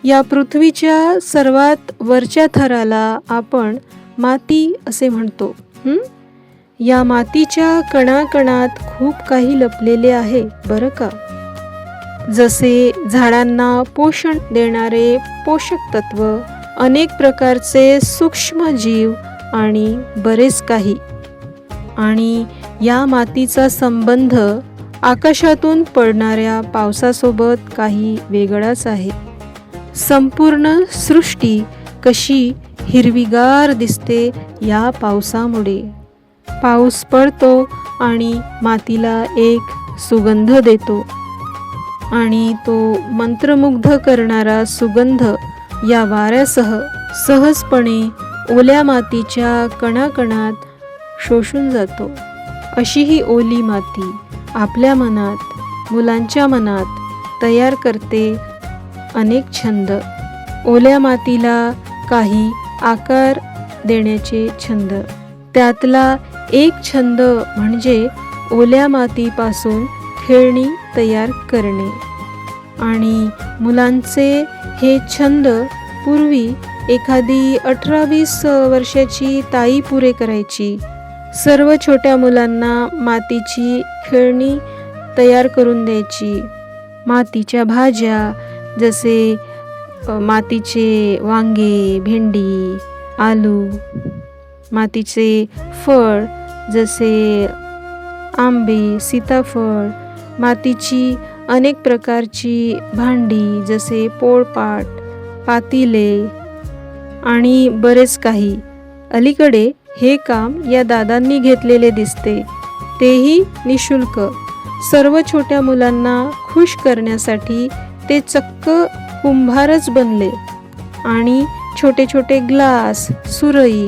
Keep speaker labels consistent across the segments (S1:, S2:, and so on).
S1: या पृथ्वीच्या सर्वात वरच्या थराला आपण माती असे म्हणतो. या मातीच्या कणाकणात खूप काही लपलेले आहे बरं का. जसे झाडांना पोषण देणारे पोषक तत्व, अनेक प्रकारचे सूक्ष्म जीव आणि बरेच काही. आणि या मातीचा संबंध आकाशातून पडणाऱ्या पावसासोबत काही वेगळाच आहे. संपूर्ण सृष्टी कशी हिरवीगार दिसते या पावसामुळे. पाऊस पडतो आणि मातीला एक सुगंध देतो आणि तो मंत्रमुग्ध करणारा सुगंध या वाऱ्यासह सहजपणे ओल्या मातीच्या कणाकणात शोषून जातो. अशी ही ओली माती आपल्या मनात, मुलांच्या मनात तयार करते अनेक छंद. ओल्या मातीला काही आकार देण्याचे छंद. त्यातला एक छंद म्हणजे ओल्या मातीपासून खेळणी तयार करणे. आणि मुलांचे हे छंद पूर्वी एखादी 18-20 वर्षाची ताई पुरे करायची. सर्व छोट्या मुलांना मातीची खेळणी तयार करून द्यायची. मातीच्या भाज्या जसे मातीचे वांगे, भेंडी, आलू, मातीचे फळ जसे आंबे, सीताफळ, मातीची अनेक प्रकारची भांडी जसे पोळपाट, पातिले आणि बरेच काही. अलीकडे हे काम या दादांनी घेतलेले दिसते, तेही निशुल्क. सर्व छोट्या मुलांना खुश करण्यासाठी ते चक्क कुंभारच बनले आणि छोटे छोटे ग्लास, सुरई,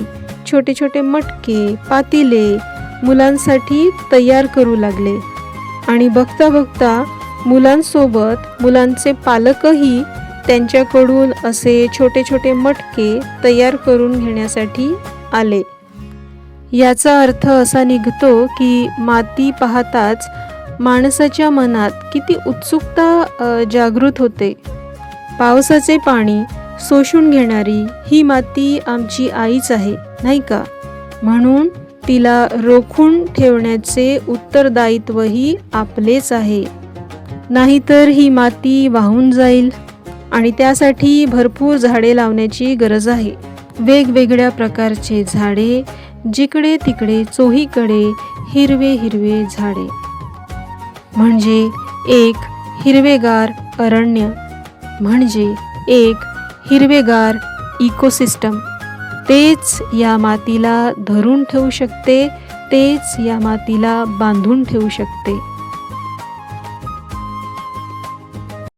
S1: छोटे छोटे मटके, पातिले मुलांसाठी तयार करू लागले. आणि बघता बघता मुलांसोबत मुलांचे पालकही त्यांच्याकडून असे छोटे छोटे मटके तयार करून घेण्यासाठी आले. याचा अर्थ असा निघतो की माती पाहताच माणसाच्या मनात किती उत्सुकता जागृत होते. पावसाचे पाणी शोषून घेणारी ही माती आमची आईच आहे, नाही का. म्हणून तिला रोखून ठेवण्याचे उत्तरदायित्वही आपलेच आहे. नाहीतर ही माती वाहून जाईल. आणि त्यासाठी भरपूर झाडे लावण्याची गरज आहे. वेगवेगळ्या प्रकारचे झाडे, जिकडे तिकडे चोहीकडे हिरवे हिरवे झाडे, म्हणजे एक हिरवेगार अरण्य, म्हणजे एक हिरवेगार इकोसिस्टम. तेच या मातीला धरून ठेवू शकते, तेच या मातीला बांधून ठेवू शकते.